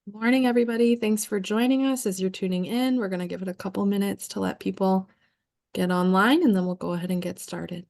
Morning, everybody. Thanks for joining us as you're tuning in. We're going to give it a couple minutes to let people get online, and then we'll go ahead and get started.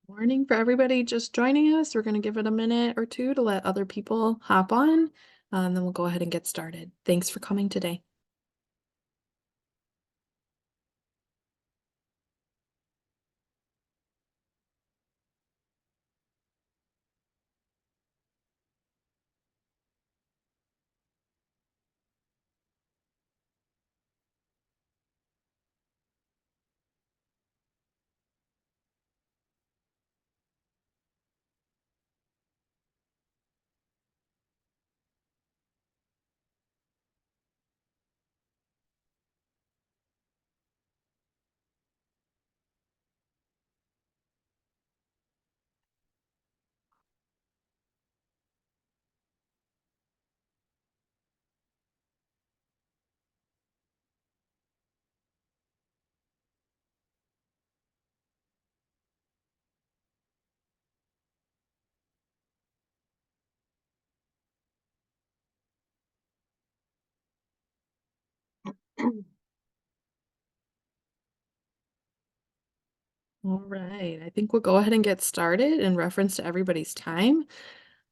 Morning for everybody just joining us. We're going to give it a minute or two to let other people hop on, and then we'll go ahead and get started. Thanks for coming today. All right, I think we'll go ahead and get started in reference to everybody's time.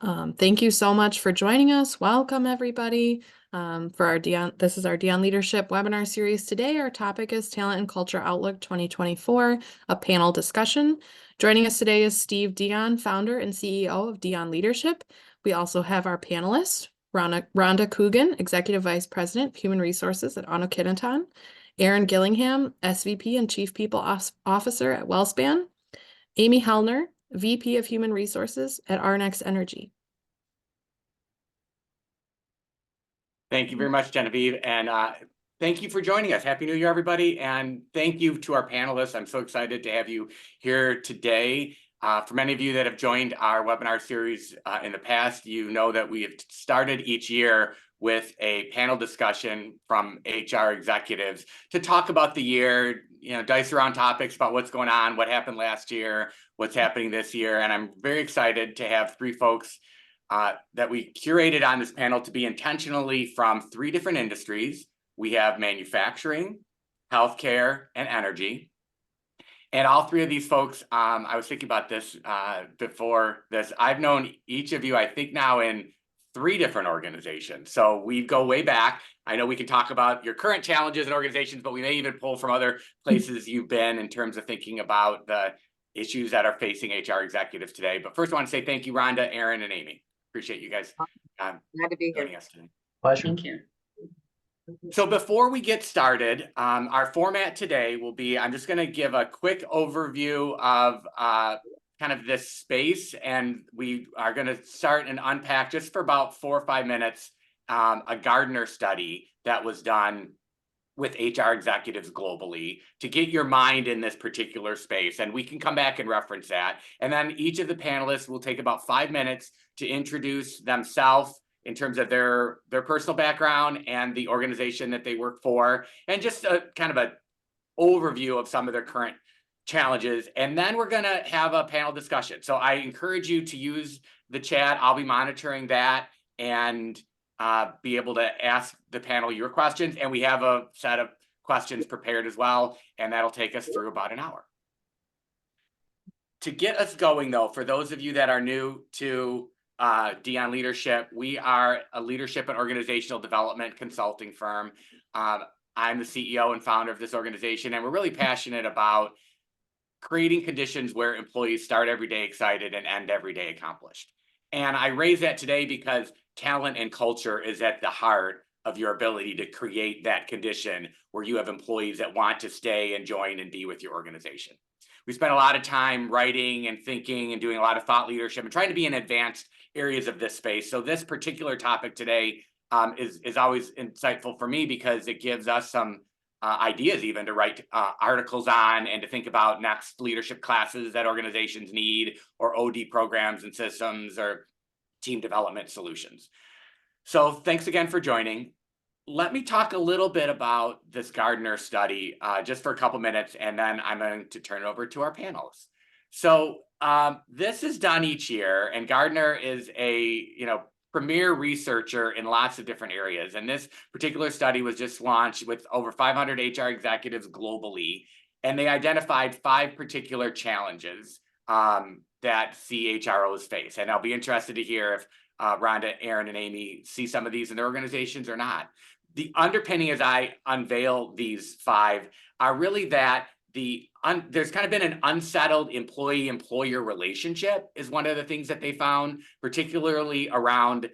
Thank you so much for joining us. Welcome, everybody. For our this is our Dion Leadership webinar series today. Our topic is Talent and Culture Outlook 2024, a panel discussion. Joining us today is Steve Dion, founder and CEO of Dion Leadership. We also have our panelists, Rhonda Coogan, Executive Vice President, Human Resources at Ano Kineton, Aaron Gillingham, SVP and Chief People Officer at Wellspan, Amy Hellner, VP of Human Resources at Arnex Energy. Thank you very much, Genevieve, and thank you for joining us. Happy New Year, everybody, and thank you to our panelists. I'm so excited to have you here today. For many of you that have joined our webinar series in the past, you know that we have started each year with a panel discussion from HR executives to talk about the year, dice around topics about what's going on, what happened last year, what's happening this year. And I'm very excited to have three folks that we curated on this panel to be intentionally from three different industries. We have manufacturing, healthcare, and energy. And all three of these folks, I was thinking about this before this. I've known each of you, I think now in 3 different organizations. So we go way back. I know we can talk about your current challenges and organizations, but we may even pull from other places you've been in terms of thinking about the issues that are facing HR executives today. But first I want to say thank you, Rhonda, Aaron, and Amy. Appreciate you guys Glad to be joining us today. Pleasure. Thank you. So before we get started, our format today will be, I'm just going to give a quick overview of kind of this space, and we are going to start and unpack just for about 4 or 5 minutes a Gardner study that was done with HR executives globally to get your mind in this particular space. And we can come back and reference that. And then each of the panelists will take about 5 minutes to introduce themselves in terms of their personal background and the organization that they work for, and just a kind of an overview of some of their current challenges. And then we're going to have a panel discussion. So I encourage you to use the chat. I'll be monitoring that. And be able to ask the panel your questions, and we have a set of questions prepared as well, and that'll take us through about an hour. To get us going, though, for those of you that are new to Dion Leadership, we are a leadership and organizational development consulting firm. I'm the CEO and founder of this organization, and we're really passionate about creating conditions where employees start every day excited and end every day accomplished. And I raise that today because talent and culture is at the heart of your ability to create that condition where you have employees that want to stay and join and be with your organization. We spent a lot of time writing and thinking and doing a lot of thought leadership and trying to be in advanced areas of this space. So this particular topic today is always insightful for me because it gives us some ideas even to write articles on and to think about next leadership classes that organizations need, or OD programs and systems, or team development solutions. So thanks again for joining. Let me talk a little bit about this Gardner study just for a couple minutes, and then I'm going to turn it over to our panelists. So this is done each year, and Gardner is a premier researcher in lots of different areas. And this particular study was just launched with over 500 HR executives globally, and they identified 5 particular challenges that CHROs face. And I'll be interested to hear if Rhonda, Aaron, and Amy see some of these in their organizations or not. The underpinning as I unveil these 5 are really that there's kind of been an unsettled employee-employer relationship is one of the things that they found, particularly around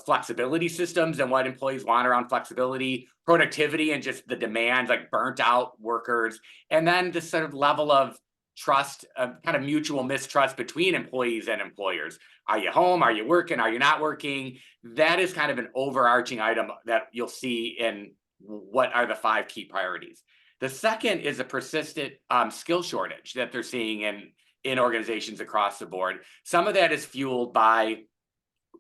flexibility systems and what employees want around flexibility, productivity, and just the demands, like burnt out workers, and then this sort of level of trust, kind of mutual mistrust between employees and employers. Are you home? Are you working? Are you not working? That is kind of an overarching item that you'll see in what are the 5 key priorities. The second is a persistent skill shortage that they're seeing in organizations across the board. Some of that is fueled by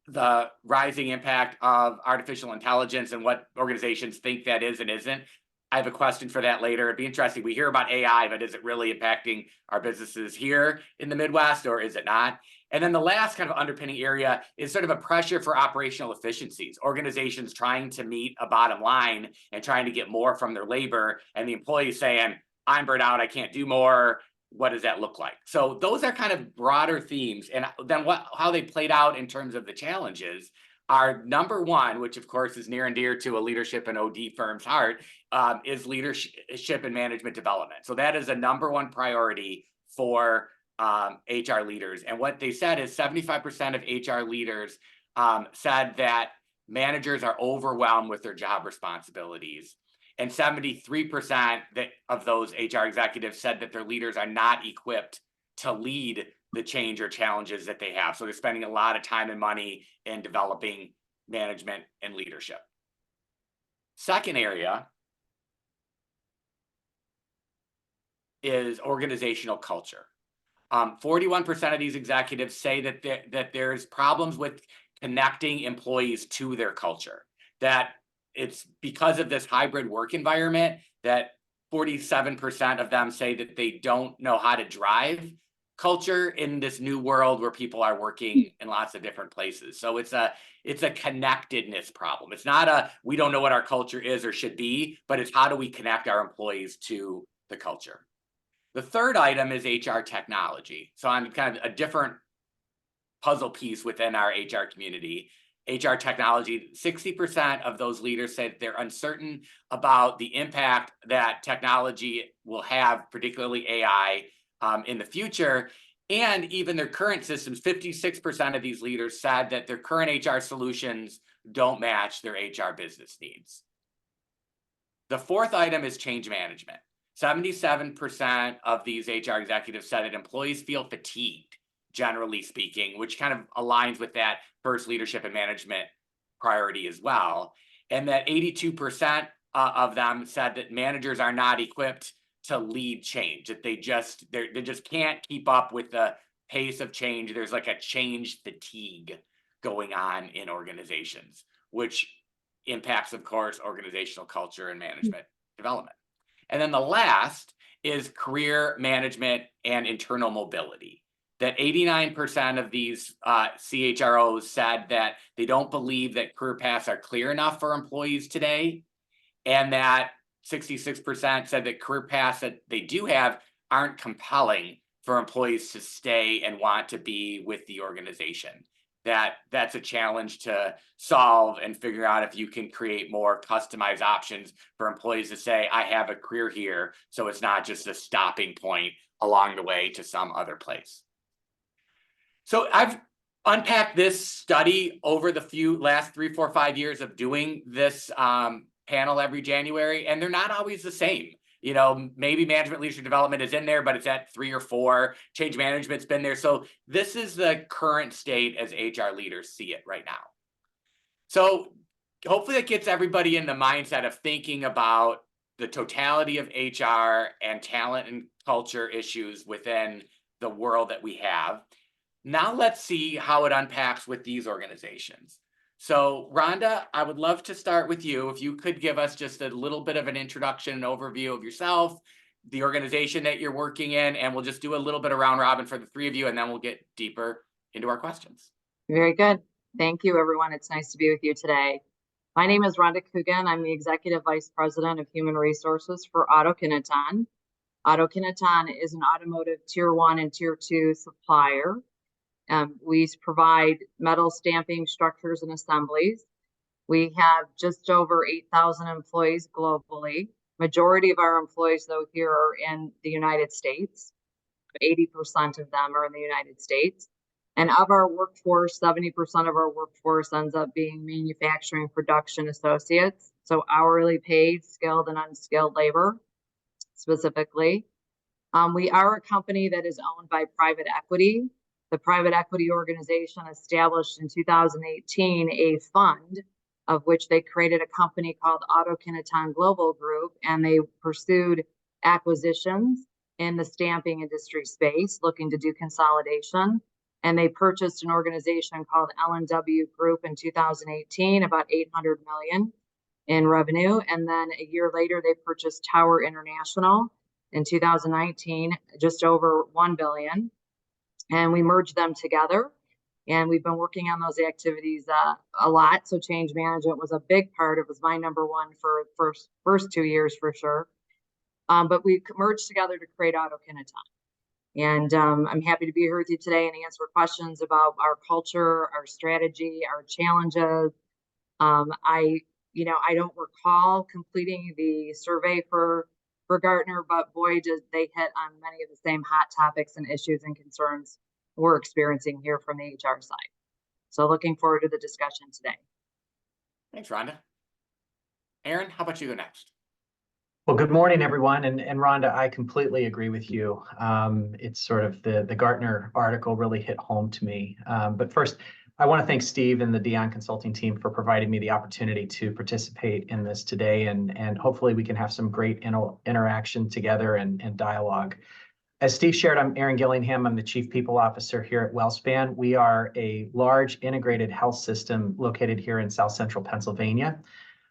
the rising impact of artificial intelligence and what organizations think that is and isn't. I have a question for that later. It'd be interesting. We hear about AI, but is it really impacting our businesses here in the Midwest, or is it not? And then the last kind of underpinning area is sort of a pressure for operational efficiencies, organizations trying to meet a bottom line and trying to get more from their labor, and the employees saying, I'm burnt out, I can't do more. What does that look like? So those are kind of broader themes. And then how they played out in terms of the challenges are, number one, which of course is near and dear to a leadership and OD firm's heart, is leadership and management development. So that is a number one priority for HR leaders. And what they said is 75% of HR leaders said that managers are overwhelmed with their job responsibilities. And 73% of those HR executives said that their leaders are not equipped to lead the change or challenges that they have. So they're spending a lot of time and money in developing management and leadership. Second area is organizational culture. 41% of these executives say that there's problems with connecting employees to their culture, that it's because of this hybrid work environment that 47% of them say that they don't know how to drive culture in this new world where people are working in lots of different places. So it's a connectedness problem. It's not we don't know what our culture is or should be, but it's how do we connect our employees to the culture. The third item is HR technology. So on kind of a different puzzle piece within our HR community, HR technology, 60% of those leaders said they're uncertain about the impact that technology will have, particularly AI, in the future. And even their current systems, 56% of these leaders said that their current HR solutions don't match their HR business needs. The fourth item is change management. 77% of these HR executives said that employees feel fatigued, generally speaking, which kind of aligns with that first leadership and management priority as well. And that 82% of them said that managers are not equipped to lead change, that they just can't keep up with the pace of change. There's like a change fatigue going on in organizations, which impacts, of course, organizational culture and management development. And then the last is career management and internal mobility. that 89% of these CHROs said that they don't believe that career paths are clear enough for employees today, and that 66% said that career paths that they do have aren't compelling for employees to stay and want to be with the organization. That's a challenge to solve and figure out if you can create more customized options for employees to say, I have a career here, so it's not just a stopping point along the way to some other place. So I've unpacked this study over the last 3, 4, 5 years of doing this panel every January, and they're not always the same. You know, maybe management leadership development is in there, but it's at 3 or 4. Change management's been there. So this is the current state as HR leaders see it right now. So hopefully that gets everybody in the mindset of thinking about the totality of HR and talent and culture issues within the world that we have. Now let's see how it unpacks with these organizations. So Rhonda, I would love to start with you. If you could give us just a little bit of an introduction and overview of yourself, the organization that you're working in, and we'll just do a little bit of round robin for the 3 of you, and then we'll get deeper into our questions. Very good. Thank you, everyone. It's nice to be with you today. My name is Rhonda Coogan. I'm the Executive Vice President of Human Resources for Auto Kineton. Auto Kineton is an automotive Tier 1 and Tier 2 supplier. We provide metal stamping structures and assemblies. We have just over 8,000 employees globally. Majority of our employees, though, here are in the United States. 80% of them are in the United States. And of our workforce, 70% of our workforce ends up being manufacturing production associates. So hourly paid, skilled and unskilled labor specifically. We are a company that is owned by private equity. The private equity organization established in 2018 a fund of which they created a company called Auto Kineton Global Group, and they pursued acquisitions in the stamping industry space, looking to do consolidation. And they purchased an organization called L&W Group in 2018, about 800 million in revenue. And then a year later, they purchased Tower International in 2019, just over 1 billion. And we merged them together. And we've been working on those activities a lot. So change management was a big part. It was my number one for first 2 years for sure. But we merged together to create Auto Kineton. And I'm happy to be here with you today and answer questions about our culture, our strategy, our challenges. I don't recall completing the survey for Gartner, but boy, did they hit on many of the same hot topics and issues and concerns we're experiencing here from the HR side. So looking forward to the discussion today. Thanks, Rhonda. Aaron, how about you go next? Well, good morning, everyone. And Rhonda, I completely agree with you. It's sort of the Gartner article really hit home to me. But first, I want to thank Steve and the Dion Consulting team for providing me the opportunity to participate in this today. And hopefully we can have some great interaction together and dialogue. As Steve shared, I'm Aaron Gillingham. I'm the Chief People Officer here at WellSpan. We are a large integrated health system located here in South Central Pennsylvania.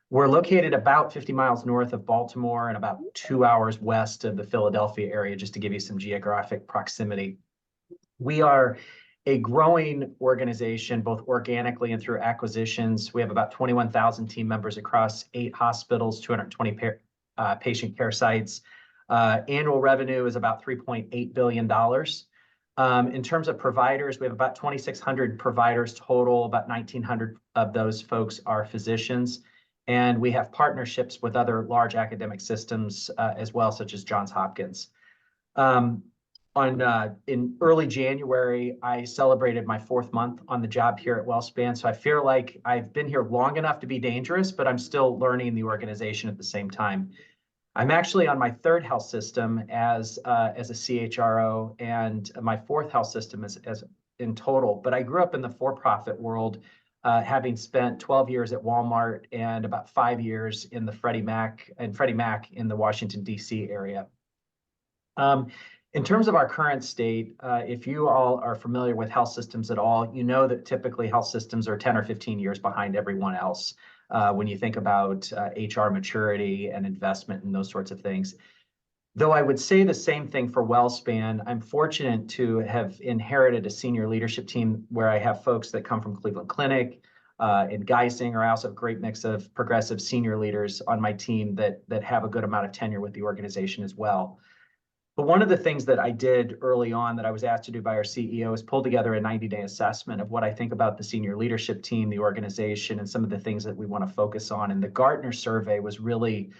We're located about 50 miles north of Baltimore and about 2 hours west of the Philadelphia area, just to give you some geographic proximity. We are a growing organization, both organically and through acquisitions. We have about 21,000 team members across 8 hospitals, 220 patient care sites. Annual revenue is about $3.8 billion. In terms of providers, we have about 2,600 providers total. About 1,900 of those folks are physicians. And we have partnerships with other large academic systems as well, such as Johns Hopkins. In early January, I celebrated my 4th month on the job here at WellSpan. So I feel like I've been here long enough to be dangerous, but I'm still learning the organization at the same time. I'm actually on my 3rd health system as a CHRO, and my 4th health system as in total. But I grew up in the for-profit world, having spent 12 years at Walmart and about 5 years in the Freddie Mac in the Washington, D.C. area. In terms of our current state, if you all are familiar with health systems at all, you know that typically health systems are 10 or 15 years behind everyone else when you think about HR maturity and investment and those sorts of things. Though I would say the same thing for WellSpan, I'm fortunate to have inherited a senior leadership team where I have folks that come from Cleveland Clinic, in Geisinger. I also have a great mix of progressive senior leaders on my team that have a good amount of tenure with the organization as well. But one of the things that I did early on that I was asked to do by our CEO is pull together a 90-day assessment of what I think about the senior leadership team, the organization, and some of the things that we want to focus on. And the Gartner survey was really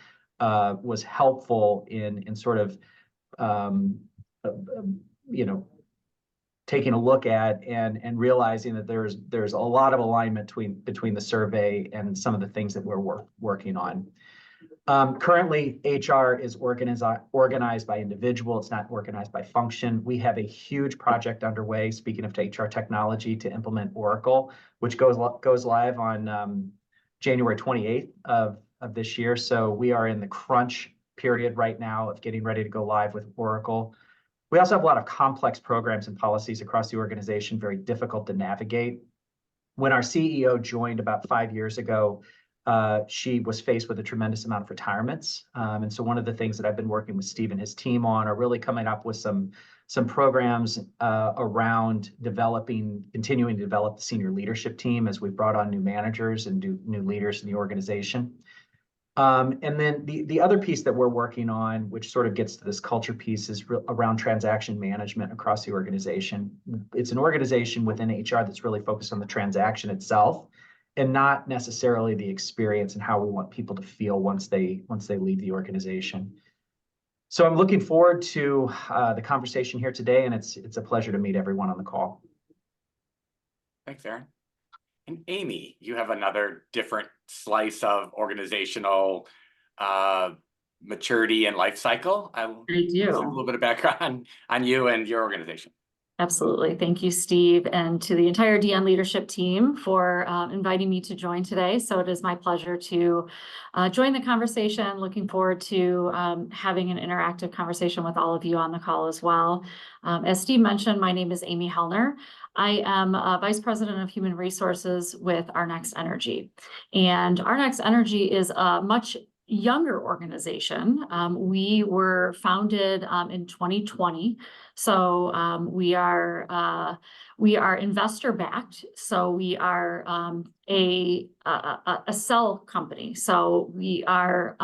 was helpful in sort of you know, taking a look at and realizing that there's a lot of alignment between the survey and some of the things that we're working on. Currently, HR is organized by individual. It's not organized by function. We have a huge project underway, speaking of HR technology, to implement Oracle, which goes live on January 28th of this year. So we are in the crunch period right now of getting ready to go live with Oracle. We also have a lot of complex programs and policies across the organization, very difficult to navigate. When our CEO joined about 5 years ago, she was faced with a tremendous amount of retirements. And so one of the things that I've been working with Steve and his team on are really coming up with some programs around continuing to develop the senior leadership team as we've brought on new managers and new leaders in the organization. And then the other piece that we're working on, which sort of gets to this culture piece, is around transaction management across the organization. It's an organization within HR that's really focused on the transaction itself and not necessarily the experience and how we want people to feel once they leave the organization. So I'm looking forward to the conversation here today, and it's a pleasure to meet everyone on the call. Thanks, Aaron. And Amy, you have another different slice of organizational maturity and life cycle. I do. A little bit of background on you and your organization. Absolutely. Thank you, Steve, and to the entire DN leadership team for inviting me to join today. So it is my pleasure to join the conversation. Looking forward to having an interactive conversation with all of you on the call as well. As Steve mentioned, my name is Amy Hellner. I am Vice President of Human Resources with Our Next Energy. And Our Next Energy is a much younger organization. We were founded in 2020. So we are investor backed. So we are a cell company. So we are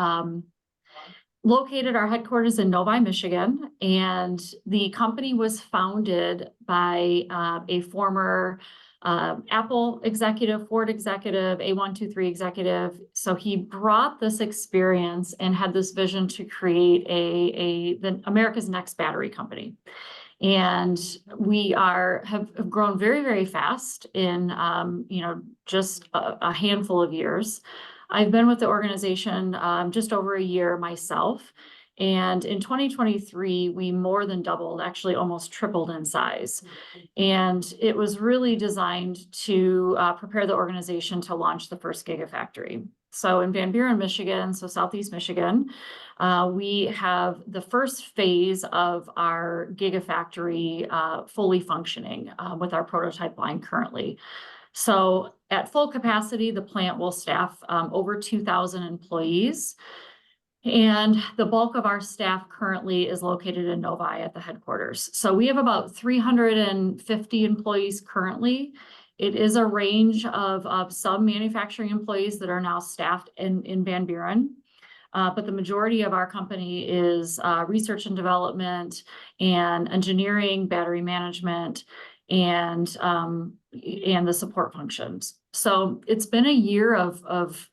located, our headquarters in Novi, Michigan, and the company was founded by a former Apple executive, Ford executive, A123 executive. So he brought this experience and had this vision to create America's next battery company. And we have grown very, very fast in just a handful of years. I've been with the organization just over a year myself. And in 2023, we more than doubled, actually almost tripled in size. And it was really designed to prepare the organization to launch the first Gigafactory. So in Van Buren, Michigan, so Southeast Michigan, we have the first phase of our Gigafactory fully functioning with our prototype line currently. So at full capacity, the plant will staff over 2,000 employees. And the bulk of our staff currently is located in Novi at the headquarters. So we have about 350 employees currently. It is a range of some manufacturing employees that are now staffed in Van Buren. But the majority of our company is research and development and engineering, battery management, and the support functions. So it's been a year of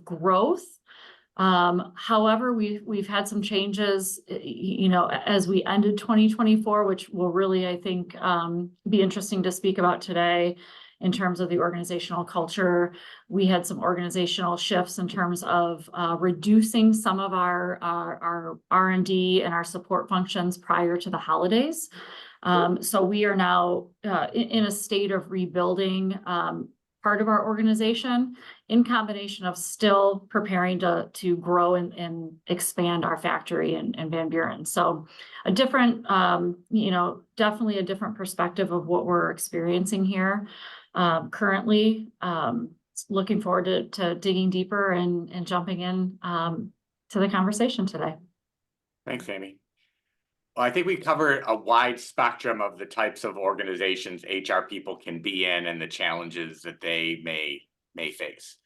growth. However, we've had some changes, as we ended 2024, which will really, I think, be interesting to speak about today in terms of the organizational culture. We had some organizational shifts in terms of reducing some of our R&D and our support functions prior to the holidays. So we are now in a state of rebuilding part of our organization in combination of still preparing to grow and expand our factory in Van Buren. So a different, definitely a different perspective of what we're experiencing here currently. Looking forward to digging deeper and jumping in to the conversation today. Thanks, Amy. Well, I think we covered a wide spectrum of the types of organizations HR people can be in and the challenges that they may face.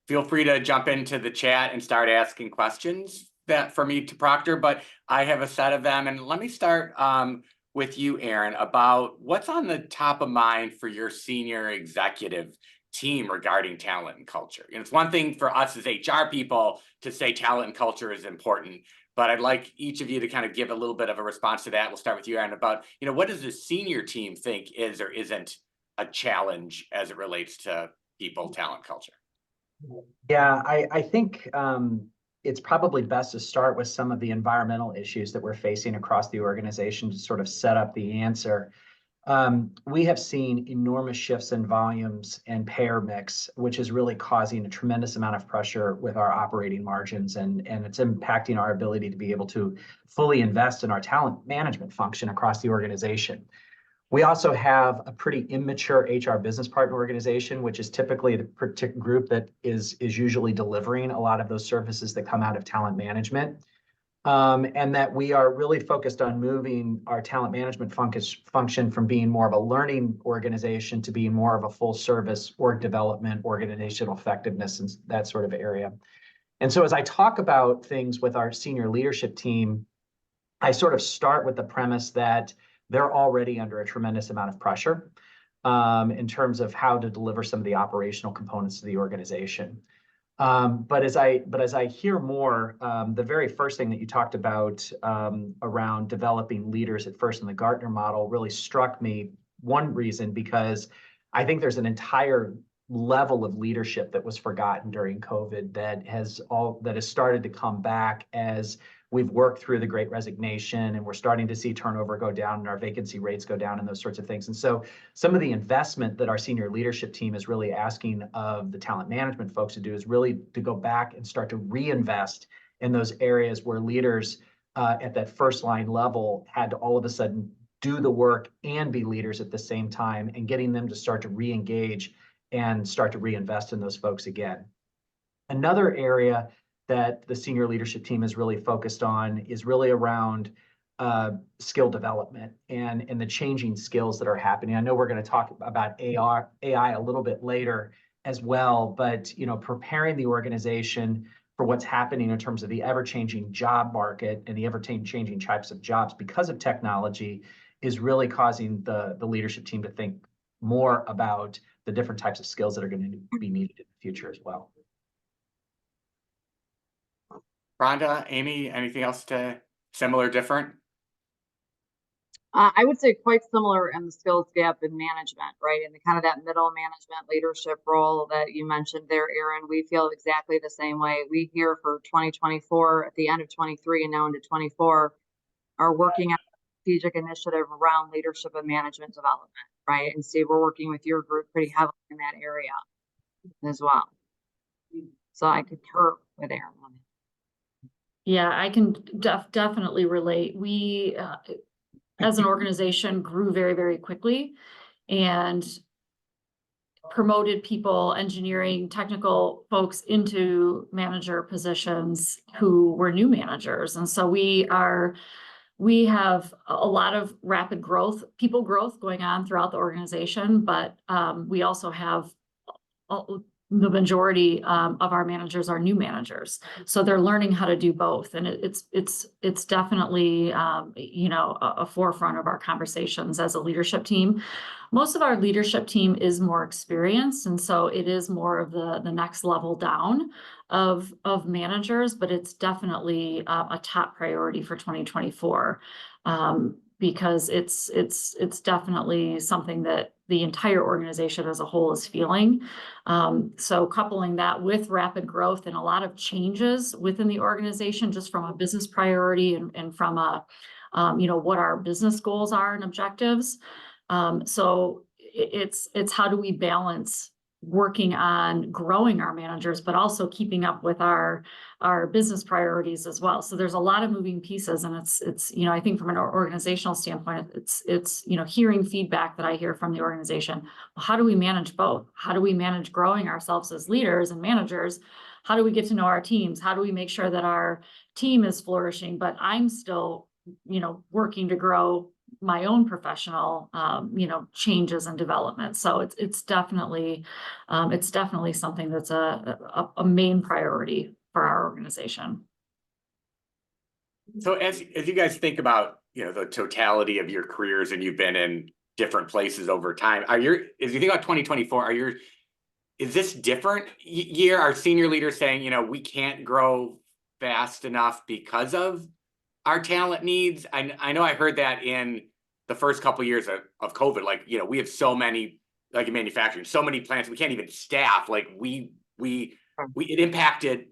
Feel free to jump into the chat and start asking questions that for me to Proctor, but I have a set of them. And let me start with you, Aaron, about what's on the top of mind for your senior executive team regarding talent and culture. And it's one thing for us as HR people to say talent and culture is important, but I'd like each of you to kind of give a little bit of a response to that. We'll start with you, Aaron, about, what does the senior team think is or isn't a challenge as it relates to people, talent, culture? Yeah, I think it's probably best to start with some of the environmental issues that we're facing across the organization to sort of set up the answer. We have seen enormous shifts in volumes and payer mix, which is really causing a tremendous amount of pressure with our operating margins, and it's impacting our ability to be able to fully invest in our talent management function across the organization. We also have a pretty immature HR business partner organization, which is typically the particular group that is usually delivering a lot of those services that come out of talent management. And that we are really focused on moving our talent management function from being more of a learning organization to being more of a full service org development, organizational effectiveness, and that sort of area. And so as I talk about things with our senior leadership team, I sort of start with the premise that they're already under a tremendous amount of pressure in terms of how to deliver some of the operational components to the organization. But as I hear more, the very first thing that you talked about around developing leaders at first in the Gartner model really struck me. One reason, because I think there's an entire level of leadership that was forgotten during COVID that has started to come back as we've worked through the Great Resignation, and we're starting to see turnover go down and our vacancy rates go down and those sorts of things. And so some of the investment that our senior leadership team is really asking of the talent management folks to do is really to go back and start to reinvest in those areas where leaders at that first line level had to all of a sudden do the work and be leaders at the same time, and getting them to start to re-engage and start to reinvest in those folks again. Another area that the senior leadership team is really focused on is really around skill development and the changing skills that are happening. I know we're going to talk about AI a little bit later as well, but preparing the organization for what's happening in terms of the ever-changing job market and the ever-changing types of jobs because of technology is really causing the leadership team to think more about the different types of skills that are going to be needed in the future as well. Rhonda, Amy, anything else to similar, different? I would say quite similar in the skills gap in management, right? In the kind of that middle management leadership role that you mentioned there, Aaron. We feel exactly the same way. We here for 2024, at the end of 23 and now into 24, are working on a strategic initiative around leadership and management development, right? And Steve, we're working with your group pretty heavily in that area as well. So I concur with Aaron on that. Yeah, I can definitely relate. We, as an organization, grew very, very quickly and promoted people, engineering, technical folks into manager positions who were new managers. And so we have a lot of rapid growth, people growth going on throughout the organization, but we also have the majority of our managers are new managers, so they're learning how to do both, and it's definitely a forefront of our conversations as a leadership team. Most of our leadership team is more experienced, and so it is more of the next level down of managers, but it's definitely a top priority for 2024 because it's definitely something that the entire organization as a whole is feeling. So coupling that with rapid growth and a lot of changes within the organization, just from a business priority and from a, what our business goals are and objectives. So it's how do we balance working on growing our managers, but also keeping up with our business priorities as well. So there's a lot of moving pieces, and it's you know, I think from an organizational standpoint, it's you know, hearing feedback that I hear from the organization. Well, how do we manage both? How do we manage growing ourselves as leaders and managers? How do we get to know our teams? How do we make sure that our team is flourishing, but I'm still, you know, working to grow my own professional, you know, changes and development. So it's definitely something that's a main priority for our organization. So as you guys think about, you know, the totality of your careers, and you've been in different places over time, as you think about 2024, is this different year? Are senior leaders saying, you know, we can't grow fast enough because of our talent needs? I know I heard that in the first couple of years of COVID, like, you know, we have so many, like in manufacturing, so many plants, we can't even staff. Like it impacted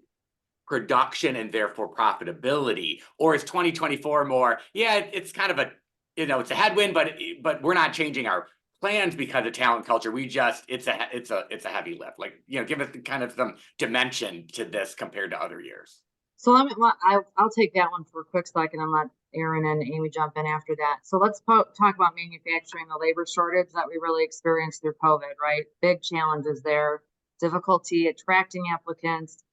production and therefore profitability. Or is 2024 more, yeah, it's kind of a, you know, it's a headwind, but we're not changing our plans because of talent culture. We just, it's a heavy lift. Like, you know, give us kind of some dimension to this compared to other years. So I'll take that one for a quick second and let Aaron and Amy jump in after that. So let's talk about manufacturing, the labor shortage that we really experienced through COVID, right? Big challenges there, difficulty attracting applicants,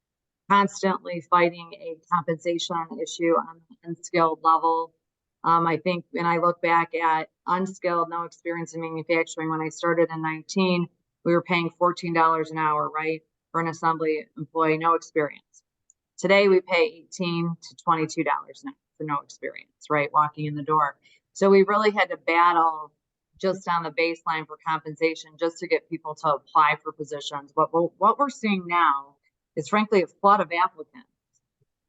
constantly fighting a compensation issue on the unskilled level. I think when I look back at unskilled, no experience in manufacturing, when I started in 19, we were paying $14 an hour, right? For an assembly employee, no experience. Today, we pay $18 to $22 an hour for no experience, right? Walking in the door. So we really had to battle just on the baseline for compensation just to get people to apply for positions. But what we're seeing now is frankly a flood of applicants,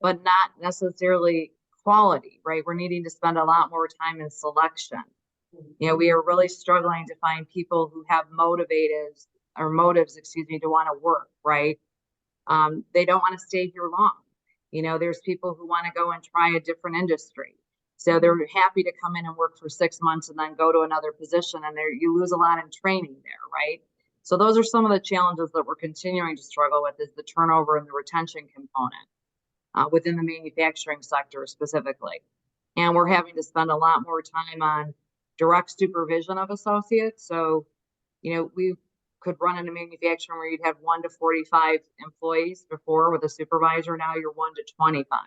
but not necessarily quality, right? We're needing to spend a lot more time in selection. You know, we are really struggling to find people who have motives, to want to work, right? They don't want to stay here long. You know, there's people who want to go and try a different industry. So they're happy to come in and work for 6 months and then go to another position, and you lose a lot in training there, right? So those are some of the challenges that we're continuing to struggle with, is the turnover and the retention component within the manufacturing sector specifically. And we're having to spend a lot more time on direct supervision of associates. So, you know, we could run in a manufacturing where you'd have 1 to 45 employees before with a supervisor. Now you're 1 to 25,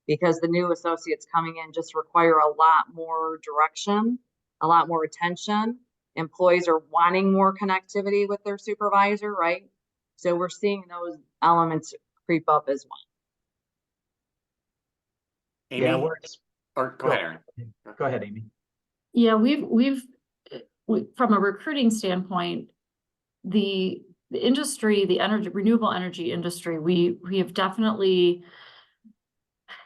because the new associates coming in just require a lot more direction, a lot more attention. Employees are wanting more connectivity with their supervisor, right? So we're seeing those elements creep up as well. Amy? Yeah, or go ahead, Aaron. Go ahead, Amy. Yeah, we've from a recruiting standpoint, the industry, the renewable energy industry, we have definitely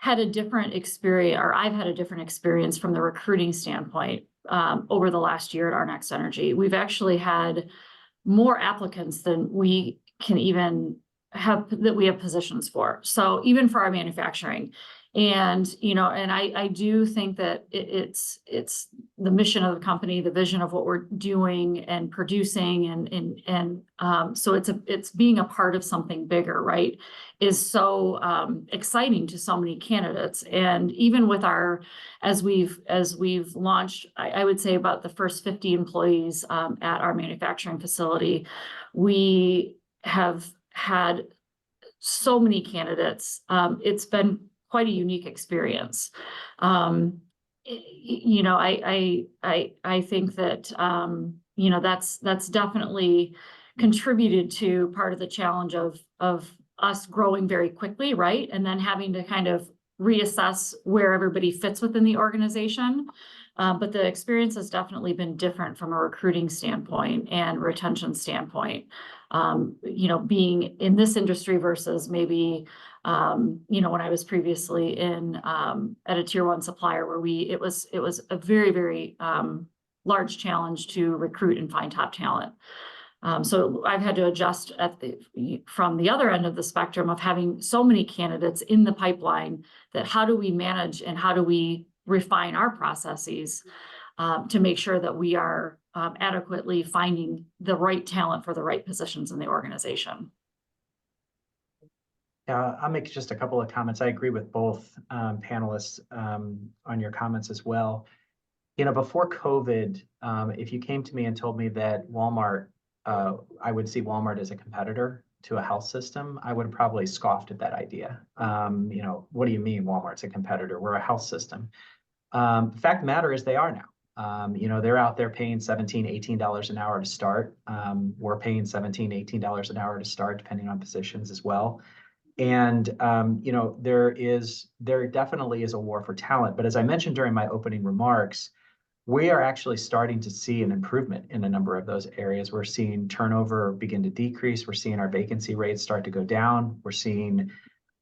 had a different experience, or I've had a different experience from the recruiting standpoint over the last year at Our Next Energy. We've actually had more applicants than we can even have, that we have positions for. So even for our manufacturing. And, you know, and I do think that it's the mission of the company, the vision of what we're doing and producing, and so it's being a part of something bigger, right, is so exciting to so many candidates. And even with as we've launched, I would say about the first 50 employees at our manufacturing facility, we have had so many candidates. It's been quite a unique experience. You know, I think that you know, that's definitely contributed to part of the challenge of us growing very quickly, right? And then having to kind of reassess where everybody fits within the organization. But the experience has definitely been different from a recruiting standpoint and retention standpoint. You know, being in this industry versus maybe, you know, when I was previously in at a tier 1 supplier where it was a very, very large challenge to recruit and find top talent. So I've had to adjust from the other end of the spectrum of having so many candidates in the pipeline, that how do we manage and how do we refine our processes to make sure that we are adequately finding the right talent for the right positions in the organization. I'll make just a couple of comments. I agree with both panelists on your comments as well. You know, before COVID, if you came to me and told me that Walmart, I would see Walmart as a competitor to a health system, I would have probably scoffed at that idea. You know, what do you mean Walmart's a competitor? We're a health system. The fact of the matter is they are now. You know, they're out there paying $17, $18 an hour to start. We're paying $17, $18 an hour to start, depending on positions as well. And you know, there definitely is a war for talent. But as I mentioned during my opening remarks, we are actually starting to see an improvement in a number of those areas. We're seeing turnover begin to decrease. We're seeing our vacancy rates start to go down. We're seeing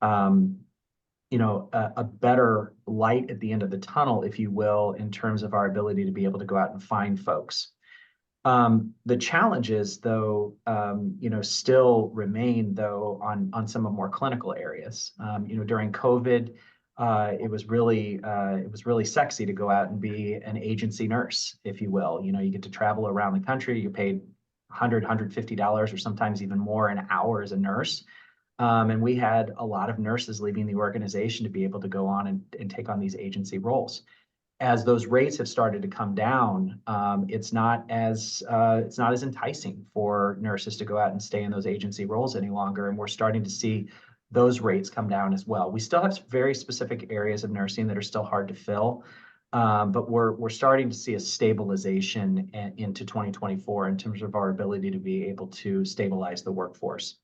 you know, a better light at the end of the tunnel, if you will, in terms of our ability to be able to go out and find folks. The challenges, though, you know, still remain, though, on some of more clinical areas. You know, during COVID, it was really sexy to go out and be an agency nurse, if you will. You know, you get to travel around the country. You're paid $100, $150, or sometimes even more an hour as a nurse. And we had a lot of nurses leaving the organization to be able to go on and take on these agency roles. As those rates have started to come down, it's not as enticing for nurses to go out and stay in those agency roles any longer, and we're starting to see those rates come down as well. We still have very specific areas of nursing that are still hard to fill, but we're starting to see a stabilization into 2024 in terms of our ability to be able to stabilize the workforce.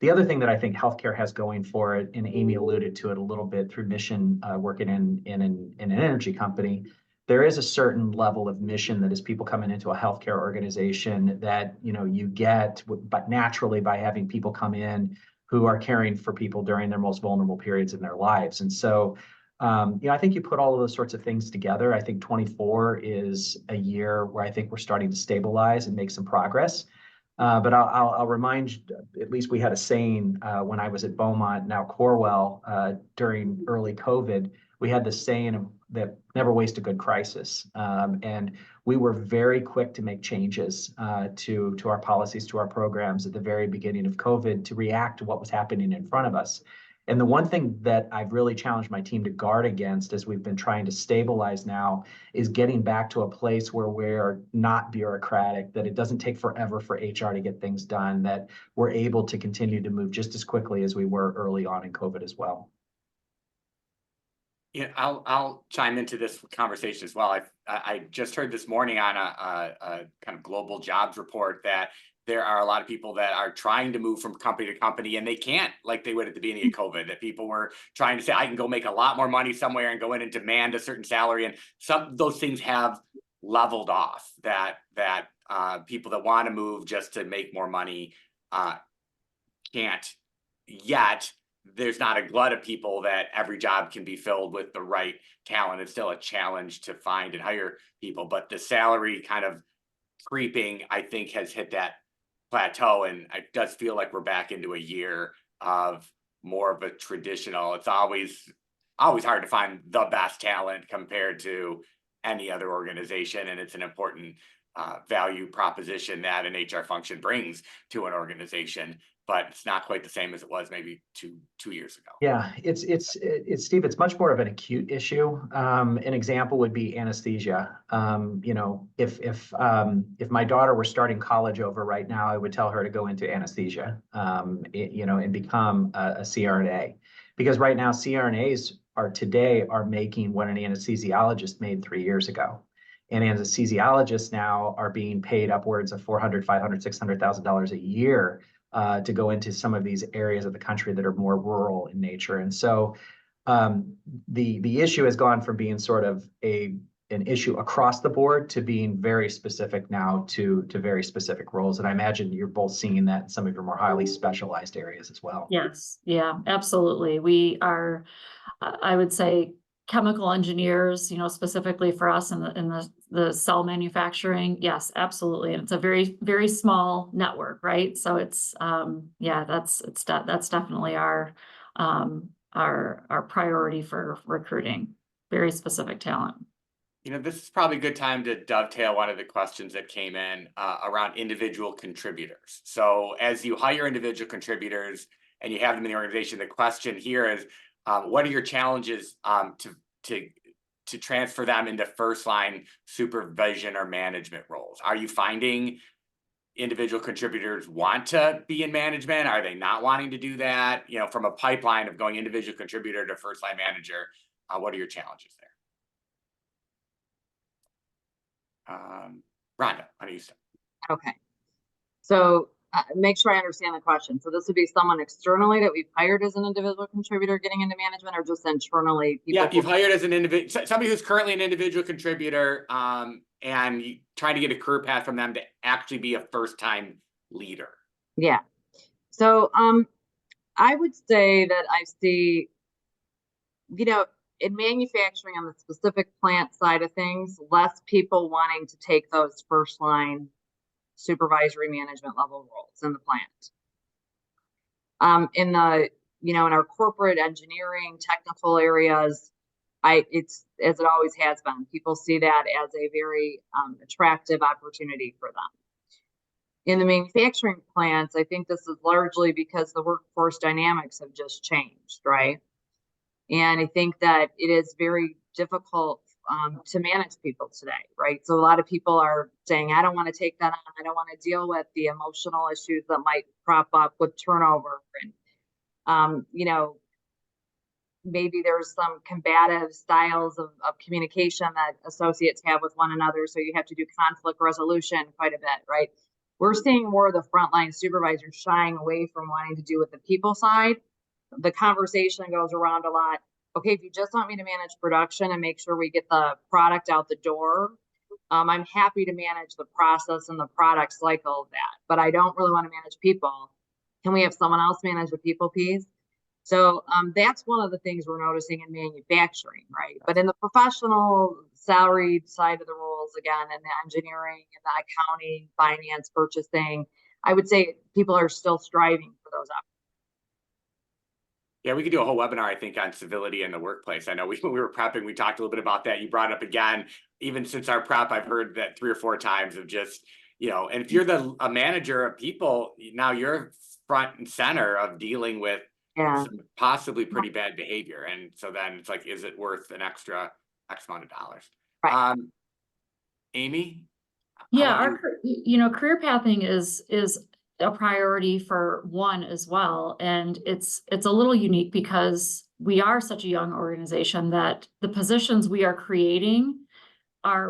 The other thing that I think healthcare has going for it, and Amy alluded to it a little bit through mission, working in an energy company, there is a certain level of mission that as people coming into a healthcare organization that, you know, you get, but naturally by having people come in who are caring for people during their most vulnerable periods in their lives. And so, you know, I think you put all of those sorts of things together. I think 24 is a year where I think we're starting to stabilize and make some progress. But I'll remind you, at least we had a saying when I was at Beaumont, now Corewell, during early COVID, we had this saying that never waste a good crisis. And we were very quick to make changes to our policies, to our programs at the very beginning of COVID to react to what was happening in front of us. And the one thing that I've really challenged my team to guard against as we've been trying to stabilize now is getting back to a place where we're not bureaucratic, that it doesn't take forever for HR to get things done, that we're able to continue to move just as quickly as we were early on in COVID as well. Yeah, I'll chime into this conversation as well. I just heard this morning on a kind of global jobs report that there are a lot of people that are trying to move from company to company and they can't, like they would at the beginning of COVID, that people were trying to say, I can go make a lot more money somewhere and go in and demand a certain salary. And some of those things have leveled off, that people that want to move just to make more money can't yet. There's not a glut of people that every job can be filled with the right talent. It's still a challenge to find and hire people, but the salary kind of creeping, I think, has hit that plateau, and it does feel like we're back into a year of more of a traditional. It's always hard to find the best talent compared to any other organization, and it's an important value proposition that an HR function brings to an organization, but it's not quite the same as it was maybe two years ago. Yeah, it's Steve, it's much more of an acute issue. An example would be anesthesia. You know, if my daughter were starting college over right now, I would tell her to go into anesthesia, you know, and become a CRNA, because right now CRNAs are making what an anesthesiologist made 3 years ago. And anesthesiologists now are being paid upwards of $400,000, $500,000, $600,000 a year to go into some of these areas of the country that are more rural in nature. And so the issue has gone from being sort of an issue across the board to being very specific now to very specific roles. And I imagine you're both seeing that in some of your more highly specialized areas as well. Yes, yeah, absolutely. We are, I would say, chemical engineers, you know, specifically for us in the cell manufacturing. Yes, absolutely. And it's a very, very small network, right? So it's, yeah, that's definitely our priority for recruiting very specific talent. This is probably a good time to dovetail one of the questions that came in around individual contributors. So as you hire individual contributors and you have them in the organization, the question here is, what are your challenges to transfer them into first line supervision or management roles? Are you finding individual contributors want to be in management? Are they not wanting to do that? From a pipeline of going individual contributor to first line manager, what are your challenges there? Rhonda, why don't you start? Okay. So make sure I understand the question. So this would be someone externally that we've hired as an individual contributor getting into management, or just internally? Yeah, you've hired as an individual, somebody who's currently an individual contributor, and you trying to get a career path from them to actually be a first-time leader. Yeah. So I would say that I see, in manufacturing on the specific plant side of things, less people wanting to take those first line supervisory management level roles in the plant. In our corporate engineering technical areas, it's as it always has been. People see that as a very attractive opportunity for them. In the manufacturing plants, I think this is largely because the workforce dynamics have just changed, right? And I think that it is very difficult to manage people today, right? So a lot of people are saying, I don't want to take that on. I don't want to deal with the emotional issues that might crop up with turnover. And, maybe there's some combative styles of communication that associates have with one another. So you have to do conflict resolution quite a bit, right? We're seeing more of the frontline supervisors shying away from wanting to do with the people side. The conversation goes around a lot. Okay, if you just want me to manage production and make sure we get the product out the door, I'm happy to manage the process and the product cycle of that, but I don't really want to manage people. Can we have someone else manage the people piece? So that's one of the things we're noticing in manufacturing, right? But in the professional salaried side of the roles, again, in the engineering, in the accounting, finance, purchasing, I would say people are still striving for those opportunities. Yeah, we could do a whole webinar, I think, on civility in the workplace. I know we were prepping, we talked a little bit about that. You brought it up again. Even since our prep, I've heard that 3 or 4 times of just, and if you're a manager of people, now you're front and center of dealing with some possibly pretty bad behavior. And so then it's like, is it worth an extra X amount of dollars? Right. Amy? Yeah, our career pathing is a priority for one as well. And it's a little unique because we are such a young organization that the positions we are creating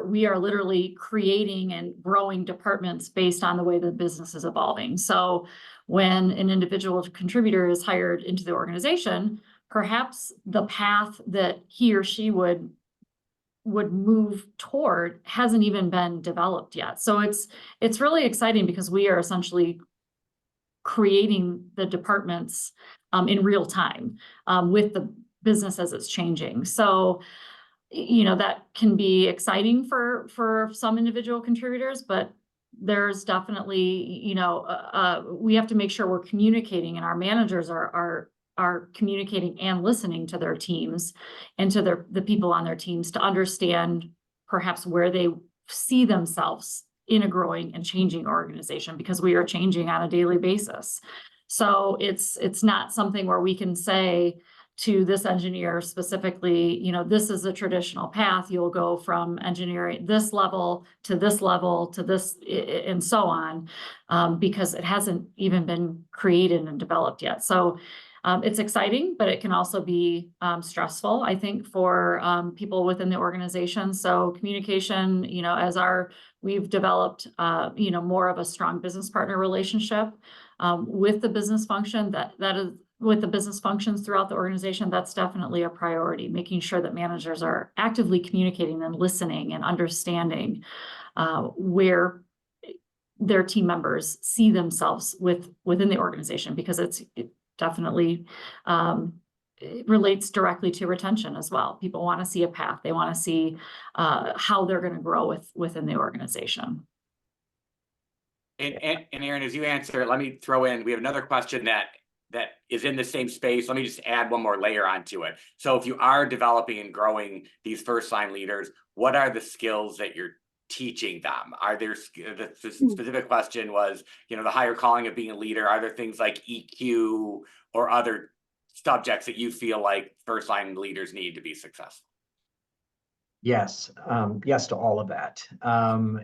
we are literally creating and growing departments based on the way the business is evolving. So when an individual contributor is hired into the organization, perhaps the path that he or she would move toward hasn't even been developed yet. So it's really exciting because we are essentially creating the departments in real time with the business as it's changing. So that can be exciting for some individual contributors, but there's definitely, we have to make sure we're communicating, and our managers are communicating and listening to their teams and to the people on their teams to understand perhaps where they see themselves in a growing and changing organization, because we are changing on a daily basis. So it's not something where we can say to this engineer specifically, this is a traditional path. You'll go from engineering this level to this level to this, and so on, because it hasn't even been created and developed yet. So it's exciting, but it can also be stressful, I think, for people within the organization. So communication, we've developed, more of a strong business partner relationship with the business function that is with the business functions throughout the organization. That's definitely a priority, making sure that managers are actively communicating and listening and understanding where their team members see themselves within the organization, because it definitely it relates directly to retention as well. People want to see a path. They want to see how they're going to grow within the organization. And Aaron, as you answer, let me throw in, we have another question that that is in the same space, let me just add one more layer onto it. So if you are developing and growing these first line leaders, what are the skills that you're teaching them? Are there, the specific question was, you know, the higher calling of being a leader, are there things like EQ or other subjects that you feel like first line leaders need to be successful? Yes, yes to all of that.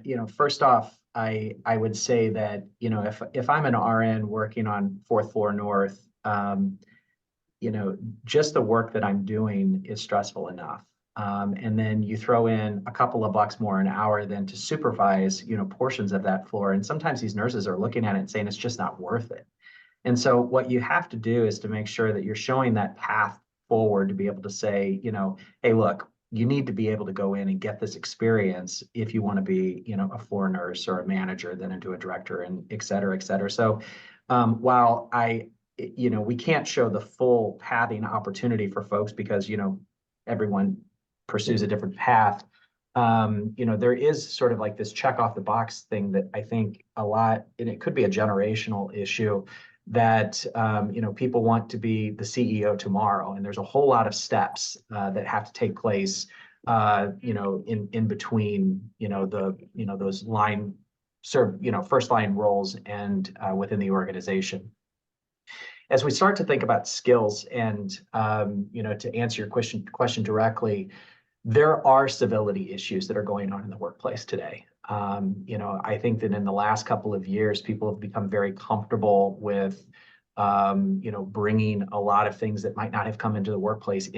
You know, first off, I would say that, you know, if I'm an RN working on 4th floor north, you know, just the work that I'm doing is stressful enough. And then you throw in a couple of bucks more an hour than to supervise, you know, portions of that floor. And sometimes these nurses are looking at it and saying it's just not worth it. And so what you have to do is to make sure that you're showing that path forward to be able to say, you know, hey, look, you need to be able to go in and get this experience if you want to be, you know, a floor nurse or a manager, then into a director, and et cetera, et cetera. So while you know, we can't show the full pathing opportunity for folks because, you know, everyone pursues a different path. You know, there is sort of like this check off the box thing that I think a lot, and it could be a generational issue, that you know, people want to be the CEO tomorrow, and there's a whole lot of steps that have to take place, you know, in between, you know, those line you know, first line roles and within the organization. As we start to think about skills, and you know, to answer your question directly, there are civility issues that are going on in the workplace today. You know, I think that in the last couple of years, people have become very comfortable with, you know, bringing a lot of things that might not have come into the workplace,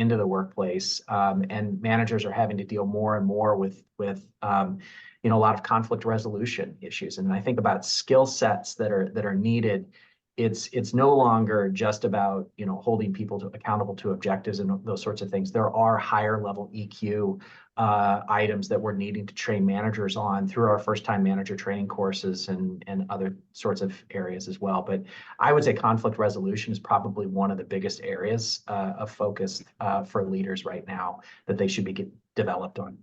and managers are having to deal more and more with you know, a lot of conflict resolution issues. And I think about skill sets that are needed. It's no longer just about, you know, holding people accountable to objectives and those sorts of things. There are higher level EQ items that we're needing to train managers on through our first time manager training courses and other sorts of areas as well. But I would say conflict resolution is probably one of the biggest areas of focus for leaders right now that they should be developed on.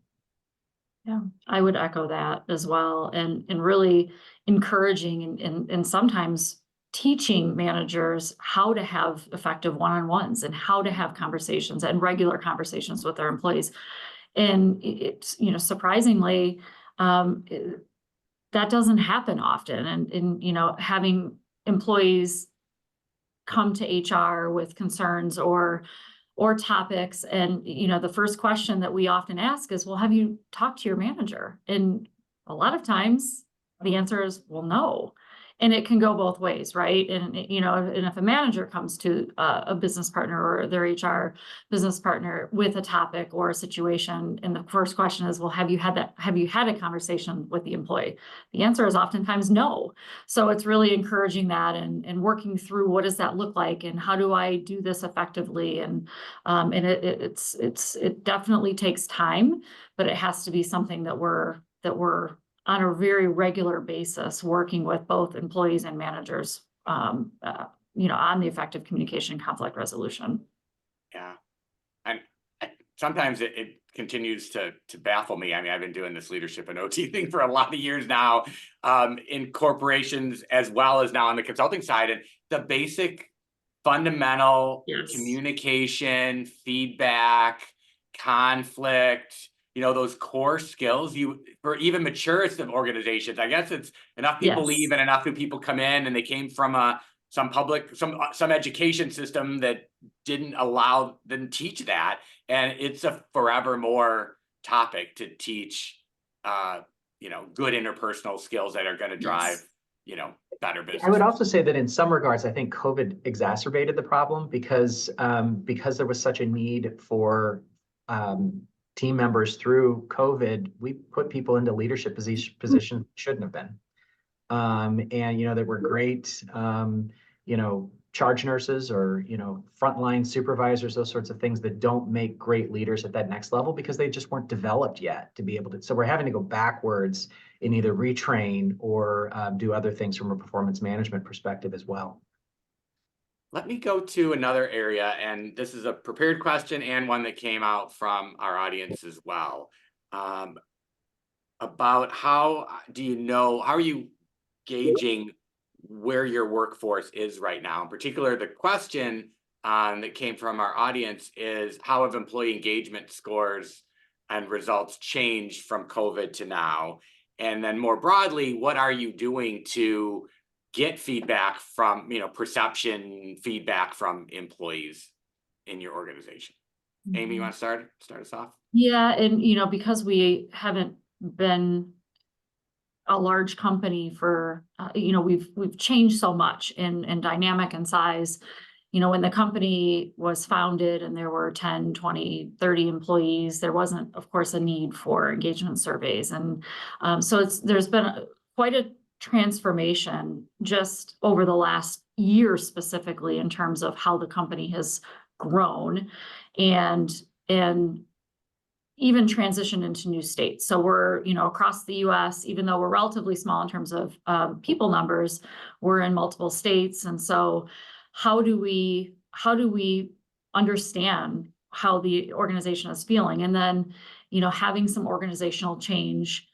Yeah, I would echo that as well, and really encouraging and sometimes teaching managers how to have effective one-on-ones and how to have conversations and regular conversations with their employees. And it's, you know, surprisingly, that doesn't happen often. And you know, having employees come to HR with concerns or topics, and you know, the first question that we often ask is, well, have you talked to your manager? And a lot of times the answer is, well, no. And it can go both ways, right? And you know, and if a manager comes to a business partner or their HR business partner with a topic or a situation, and the first question is, well, have you had a conversation with the employee? The answer is oftentimes no. So it's really encouraging that and working through, what does that look like, and how do I do this effectively? And it definitely takes time, but it has to be something that we're on a very regular basis working with both employees and managers, you know, on the effective communication and conflict resolution. Yeah. And sometimes it continues to baffle me. I mean, I've been doing this leadership and OT thing for a lot of years now, in corporations as well as now on the consulting side. And the basic fundamental communication, feedback, conflict, you know, those core skills for even maturest of organizations. I guess it's enough people leave and enough new people come in, and they came from some education system that didn't teach that. And it's a forevermore topic to teach, you know, good interpersonal skills that are going to drive, you know, better business. I would also say that in some regards, I think COVID exacerbated the problem because there was such a need for team members through COVID. We put people into leadership positions shouldn't have been. And, you know, that were great, you know, charge nurses or, you know, frontline supervisors, those sorts of things that don't make great leaders at that next level because they just weren't developed yet to be able to. So we're having to go backwards and either retrain or do other things from a performance management perspective as well. Let me go to another area, and this is a prepared question and one that came out from our audience as well, about how are you gauging where your workforce is right now. In particular, the question that came from our audience is, how have employee engagement scores and results changed from COVID to now? And then more broadly, what are you doing to get feedback from, perception feedback from employees in your organization? Amy, you want to start us off? Yeah, and because we haven't been a large company for, we've changed so much in dynamic and size. When the company was founded and there were 10, 20, 30 employees, there wasn't, of course, a need for engagement surveys. And so there's been quite a transformation just over the last year, specifically in terms of how the company has grown and even transitioned into new states. So we're, across the US, even though we're relatively small in terms of people numbers, we're in multiple states. And so how do we understand how the organization is feeling? And then, having some organizational change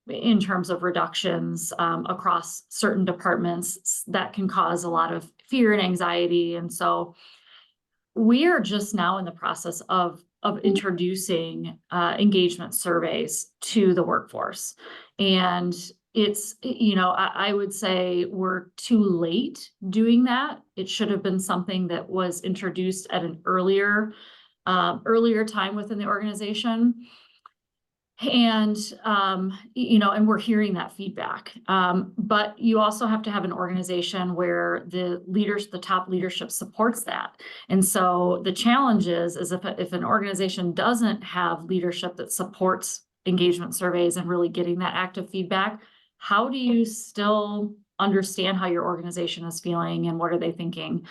in terms of reductions across certain departments that can cause a lot of fear and anxiety. And so we are just now in the process of introducing engagement surveys to the workforce. And it's, I would say we're too late doing that. It should have been something that was introduced at an earlier time within the organization. And, and we're hearing that feedback. But you also have to have an organization where the top leadership supports that. And so the challenge is if an organization doesn't have leadership that supports engagement surveys and really getting that active feedback, how do you still understand how your organization is feeling and what are they thinking?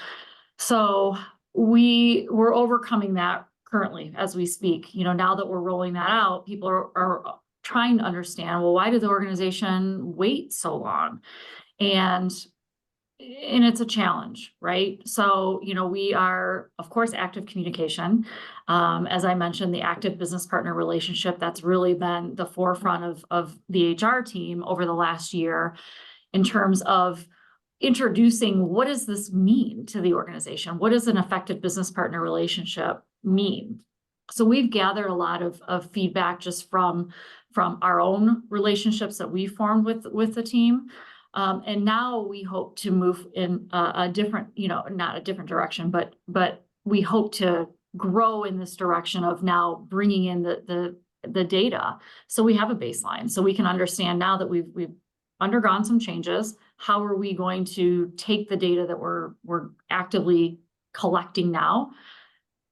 So we're overcoming that currently as we speak. Now that we're rolling that out, people are trying to understand, well, why did the organization wait so long? And it's a challenge, right? So, we are, of course, active communication. As I mentioned, the active business partner relationship, that's really been the forefront of the HR team over the last year in terms of introducing, what does this mean to the organization? What does an effective business partner relationship mean? So we've gathered a lot of feedback just from our own relationships that we formed with the team. And now we hope to move in a different, not a different direction, but we hope to grow in this direction of now bringing in the data. So we have a baseline, so we can understand now that we've undergone some changes. How are we going to take the data that we're actively collecting now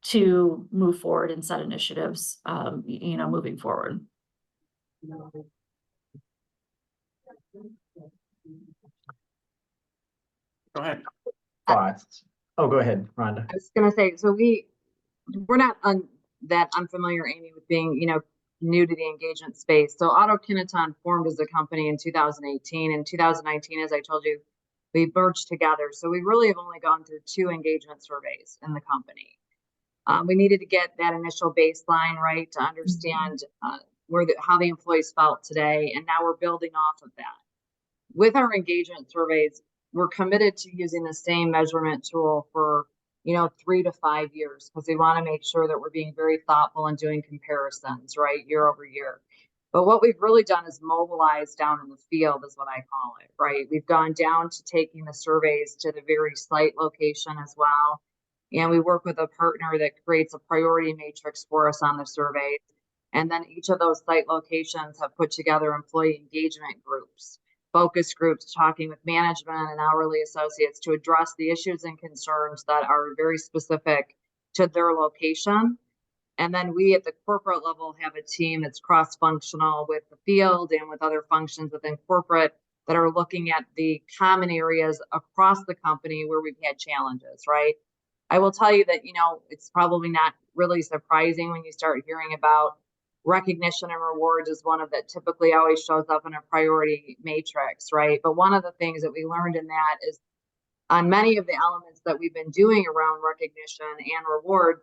to move forward and set initiatives, moving forward? Go ahead. Thoughts? Oh, go ahead, Rhonda. I was going to say, so we're not that unfamiliar, Amy, with being, new to the engagement space. So AutoKineton formed as a company in 2018. In 2019, as I told you, we merged together. So we really have only gone through 2 engagement surveys in the company. We needed to get that initial baseline right to understand how the employees felt today. And now we're building off of that. With our engagement surveys, we're committed to using the same measurement tool for 3 to 5 years, because we want to make sure that we're being very thoughtful and doing comparisons, right, year over year. But what we've really done is mobilize down in the field, is what I call it, right? We've gone down to taking the surveys to the very site location as well. And we work with a partner that creates a priority matrix for us on the surveys. And then each of those site locations have put together employee engagement groups, focus groups, talking with management and hourly associates to address the issues and concerns that are very specific to their location. And then we at the corporate level have a team that's cross-functional with the field and with other functions within corporate that are looking at the common areas across the company where we've had challenges, right? I will tell you that, it's probably not really surprising when you start hearing about recognition and rewards is one of that typically always shows up in a priority matrix, right? But one of the things that we learned in that is on many of the elements that we've been doing around recognition and rewards,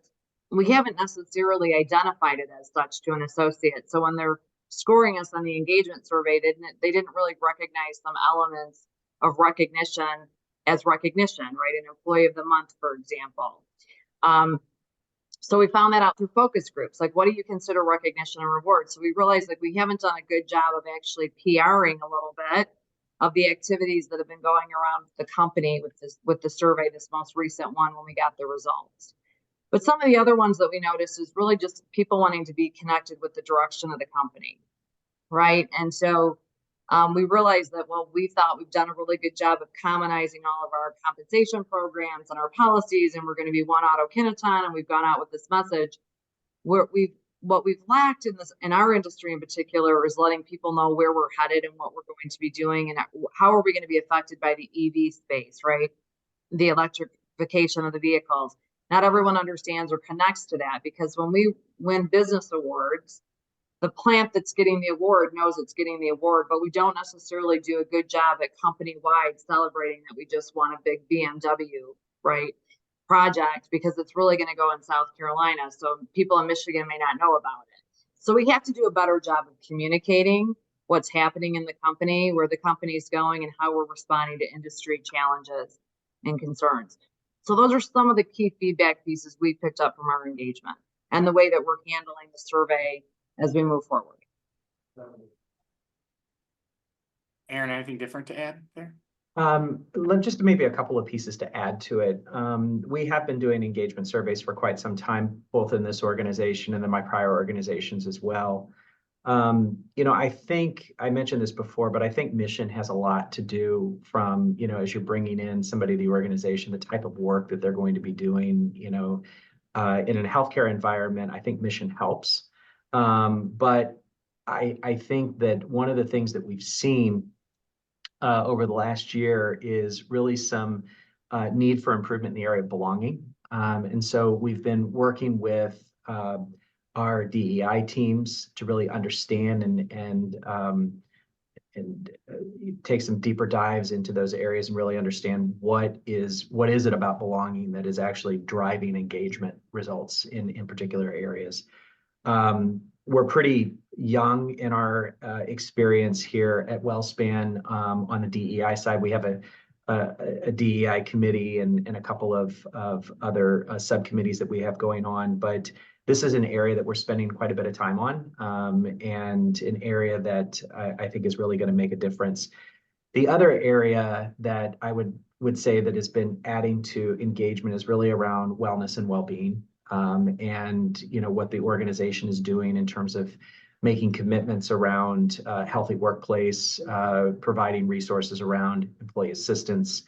we haven't necessarily identified it as such to an associate. So when they're scoring us on the engagement survey, they didn't really recognize some elements of recognition as recognition, right? An employee of the month, for example. So we found that out through focus groups. Like, what do you consider recognition and reward? So we realized that we haven't done a good job of actually PRing a little bit of the activities that have been going around the company with the survey, this most recent one when we got the results. But some of the other ones that we noticed is really just people wanting to be connected with the direction of the company, right? And so we realized that, well, we thought we've done a really good job of commonizing all of our compensation programs and our policies, and we're going to be one Auto-Kineton, and we've gone out with this message. What we've lacked in our industry in particular is letting people know where we're headed and what we're going to be doing, and how are we going to be affected by the EV space, right? The electrification of the vehicles. Not everyone understands or connects to that, because when we win business awards, the plant that's getting the award knows it's getting the award, but we don't necessarily do a good job at company-wide celebrating that we just won a big BMW, right, project, because it's really going to go in South Carolina. So people in Michigan may not know about it. So we have to do a better job of communicating what's happening in the company, where the company is going, and how we're responding to industry challenges and concerns. So those are some of the key feedback pieces we picked up from our engagement and the way that we're handling the survey as we move forward. Aaron, anything different to add there? Just maybe a couple of pieces to add to it. We have been doing engagement surveys for quite some time, both in this organization and in my prior organizations as well. I think I mentioned this before, but I think mission has a lot to do from, as you're bringing in somebody to the organization, the type of work that they're going to be doing, in a healthcare environment. I think mission helps. But I think that one of the things that we've seen over the last year is really some need for improvement in the area of belonging. And so we've been working with our DEI teams to really understand and take some deeper dives into those areas and really understand what is it about belonging that is actually driving engagement results in particular areas. We're pretty young in our experience here at WellSpan on the DEI side. We have a DEI committee and a couple of other subcommittees that we have going on, but this is an area that we're spending quite a bit of time on, and an area that I think is really going to make a difference. The other area that I would say that has been adding to engagement is really around wellness and well-being. And what the organization is doing in terms of making commitments around healthy workplace, providing resources around employee assistance,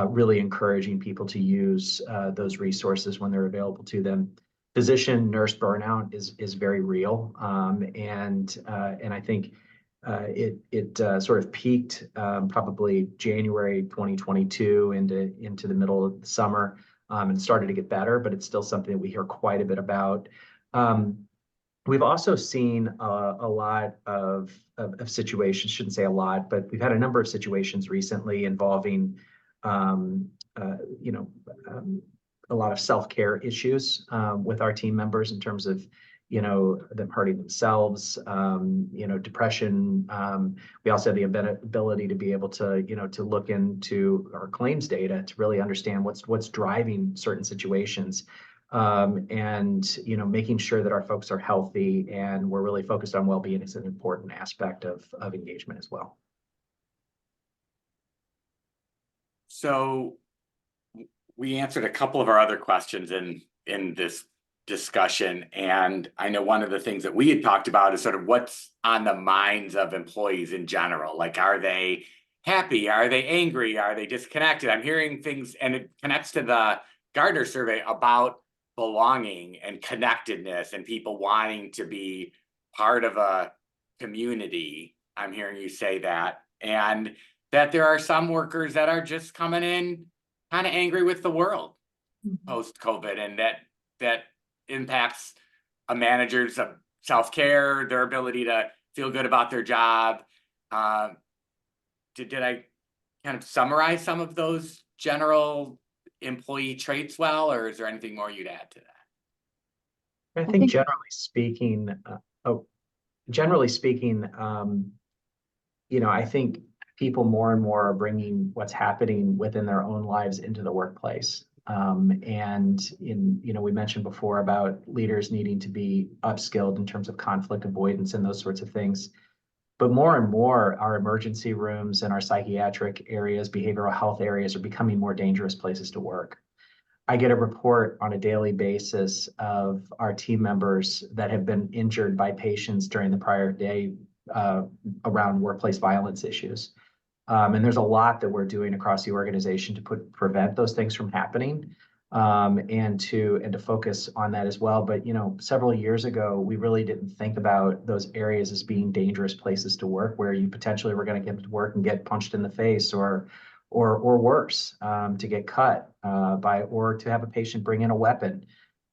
really encouraging people to use those resources when they're available to them. Physician nurse burnout is very real, and I think it sort of peaked probably January 2022 into the middle of the summer. And started to get better, but it's still something that we hear quite a bit about. We've also seen a lot of situations, shouldn't say a lot, but we've had a number of situations recently involving, a lot of self-care issues with our team members in terms of, them hurting themselves, depression. We also have the ability to be able to, to look into our claims data to really understand what's driving certain situations, and, making sure that our folks are healthy, and we're really focused on well-being is an important aspect of engagement as well. So we answered a couple of our other questions in this discussion, and I know one of the things that we had talked about is sort of what's on the minds of employees in general. Like, are they happy? Are they angry? Are they disconnected? I'm hearing things, and it connects to the Gardner survey about belonging and connectedness and people wanting to be part of a community. I'm hearing you say that, and that there are some workers that are just coming in kind of angry with the world post-COVID, and that impacts a manager's self-care, their ability to feel good about their job. Did I kind of summarize some of those general employee traits well, or is there anything more you'd add to that? I think generally speaking, I think people more and more are bringing what's happening within their own lives into the workplace. We mentioned before about leaders needing to be upskilled in terms of conflict avoidance and those sorts of things. But more and more, our emergency rooms and our psychiatric areas, behavioral health areas are becoming more dangerous places to work. I get a report on a daily basis of our team members that have been injured by patients during the prior day around workplace violence issues. And there's a lot that we're doing across the organization to prevent those things from happening, and to focus on that as well. But several years ago, we really didn't think about those areas as being dangerous places to work, where you potentially were going to get to work and get punched in the face, or worse, to get cut or to have a patient bring in a weapon.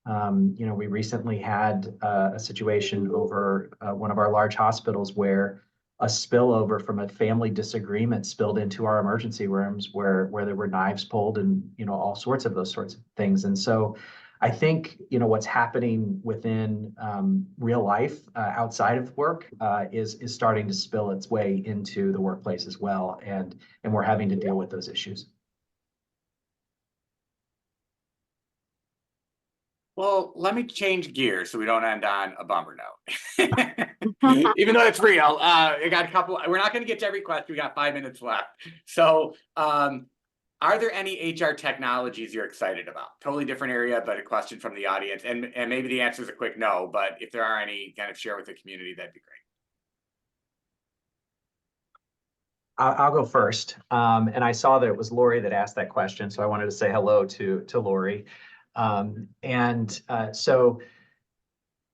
We recently had a situation over one of our large hospitals where a spillover from a family disagreement spilled into our emergency rooms where there were knives pulled and all sorts of those sorts of things. And so I think what's happening within real life outside of work is starting to spill its way into the workplace as well, and we're having to deal with those issues. Well, let me change gears so we don't end on a bummer note. Even though it's real, I got a couple. We're not going to get to every question. We got 5 minutes left. So, are there any HR technologies you're excited about? Totally different area, but a question from the audience, and maybe the answer is a quick no. But if there are any, kind of share with the community, that'd be great. I'll go first. And I saw that it was Lori that asked that question, so I wanted to say hello to Lori. So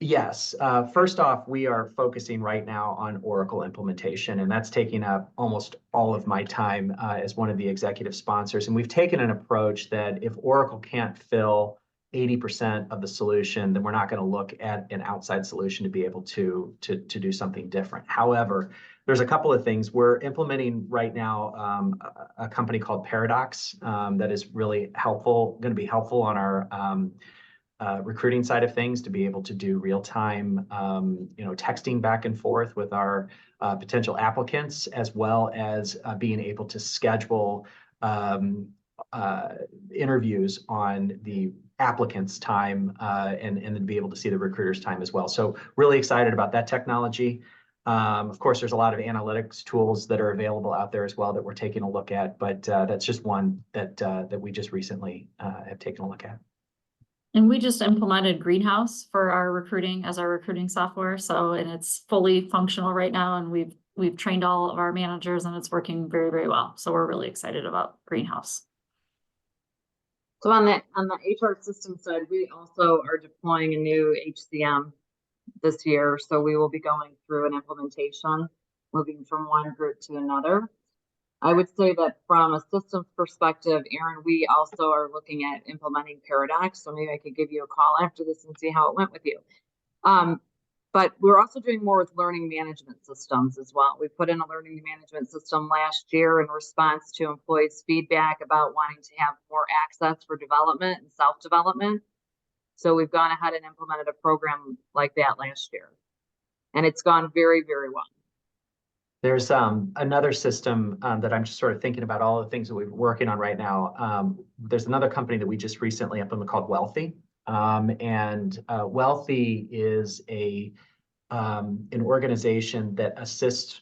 yes, first off, we are focusing right now on Oracle implementation, and that's taking up almost all of my time as one of the executive sponsors. And we've taken an approach that if Oracle can't fill 80% of the solution, then we're not going to look at an outside solution to be able to do something different. However, there's a couple of things. We're implementing right now a company called Paradox that is really going to be helpful on our recruiting side of things, to be able to do real-time texting back and forth with our potential applicants, as well as being able to schedule interviews on the applicant's time and then be able to see the recruiter's time as well. So really excited about that technology. Of course, there's a lot of analytics tools that are available out there as well that we're taking a look at, but that's just one that we just recently have taken a look at. And we just implemented Greenhouse for our recruiting as our recruiting software. And it's fully functional right now, and we've trained all of our managers, and it's working very, very well. So we're really excited about Greenhouse. So on the HR system side, we also are deploying a new HCM this year. So we will be going through an implementation, moving from one group to another. I would say that from a systems perspective, Aaron, we also are looking at implementing Paradox. So maybe I could give you a call after this and see how it went with you. But we're also doing more with learning management systems as well. We put in a learning management system last year in response to employees' feedback about wanting to have more access for development and self-development. So we've gone ahead and implemented a program like that last year. And it's gone very, very well. There's another system that I'm just sort of thinking about all the things that we're working on right now. There's another company that we just recently implemented called Wealthy. Wealthy is an organization that assists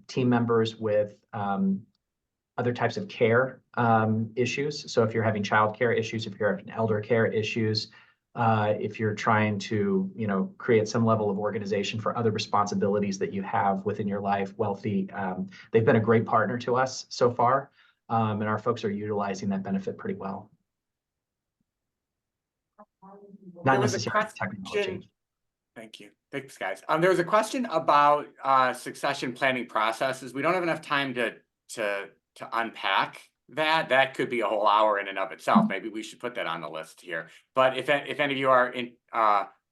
team members with other types of care issues. So if you're having childcare issues, if you're having elder care issues, if you're trying to create some level of organization for other responsibilities that you have within your life, Wealthy, they've been a great partner to us so far, and our folks are utilizing that benefit pretty well. Not necessarily technology. Thank you. Thanks, guys. There was a question about succession planning processes. We don't have enough time to unpack that. That could be a whole hour in and of itself. Maybe we should put that on the list here. But if any of you are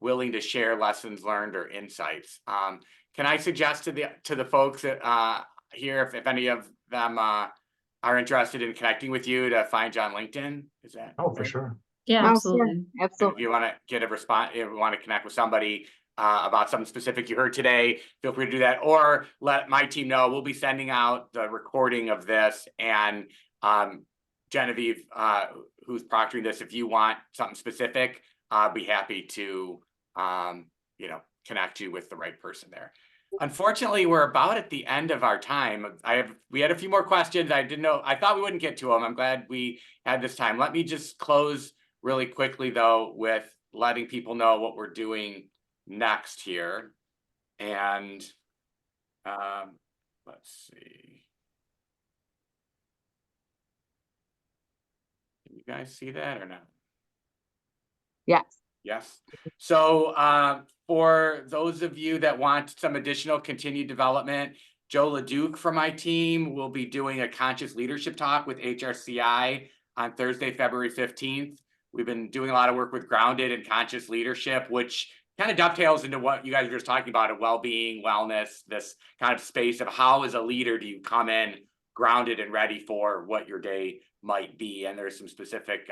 willing to share lessons learned or insights, can I suggest to the folks that here, if any of them are interested in connecting with you, to find you on LinkedIn? Is that for sure? Yeah, absolutely. Absolutely. If you want to get a response, if you want to connect with somebody, about something specific you heard today, feel free to do that, or let my team know. We'll be sending out the recording of this, and Genevieve, who's proctoring this, if you want something specific, I'll be happy to connect you with the right person there. Unfortunately, we're about at the end of our time. We had a few more questions. I thought we wouldn't get to them. I'm glad we had this time. Let me just close really quickly though with letting people know what we're doing next here. And let's see. Can you guys see that or not? Yes. Yes. So for those of you that want some additional continued development, Joe LeDuc from my team will be doing a conscious leadership talk with HRCI on Thursday, February 15th. We've been doing a lot of work with grounded and conscious leadership, which kind of dovetails into what you guys were just talking about, well-being, wellness, this kind of space of how as a leader do you come in grounded and ready for what your day might be. And there's some specific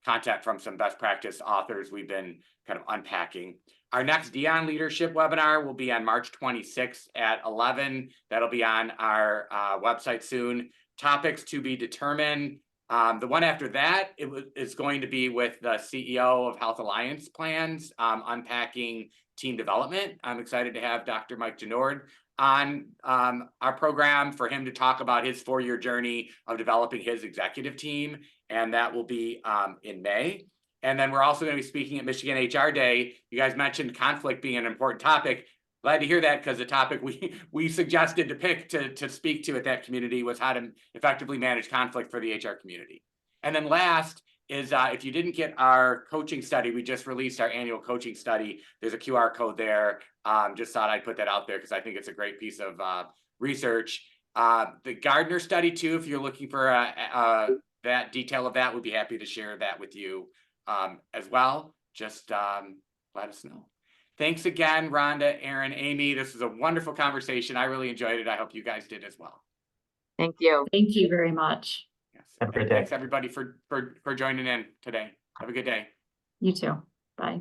content from some best practice authors we've been kind of unpacking. Our next Dion Leadership webinar will be on March 26th at 11. That'll be on our website soon. Topics to be determined. The one after that, is going to be with the CEO of Health Alliance Plans, unpacking team development. I'm excited to have Dr. Mike Genord on our program for him to talk about his 4-year journey of developing his executive team. And that will be in May. And then we're also going to be speaking at Michigan HR Day. You guys mentioned conflict being an important topic. Glad to hear that, because the topic we suggested to pick to speak to at that community was how to effectively manage conflict for the HR community. And then last is if you didn't get our coaching study, we just released our annual coaching study. There's a QR code there. Just thought I'd put that out there because I think it's a great piece of research. The Gardner study too, if you're looking for that detail of that, we'd be happy to share that with you as well. Just let us know. Thanks again, Rhonda, Aaron, Amy. This was a wonderful conversation. I really enjoyed it. I hope you guys did as well. Thank you. Thank you very much. Yes. Have a good day. Thanks everybody for joining in today. Have a good day. You too. Bye.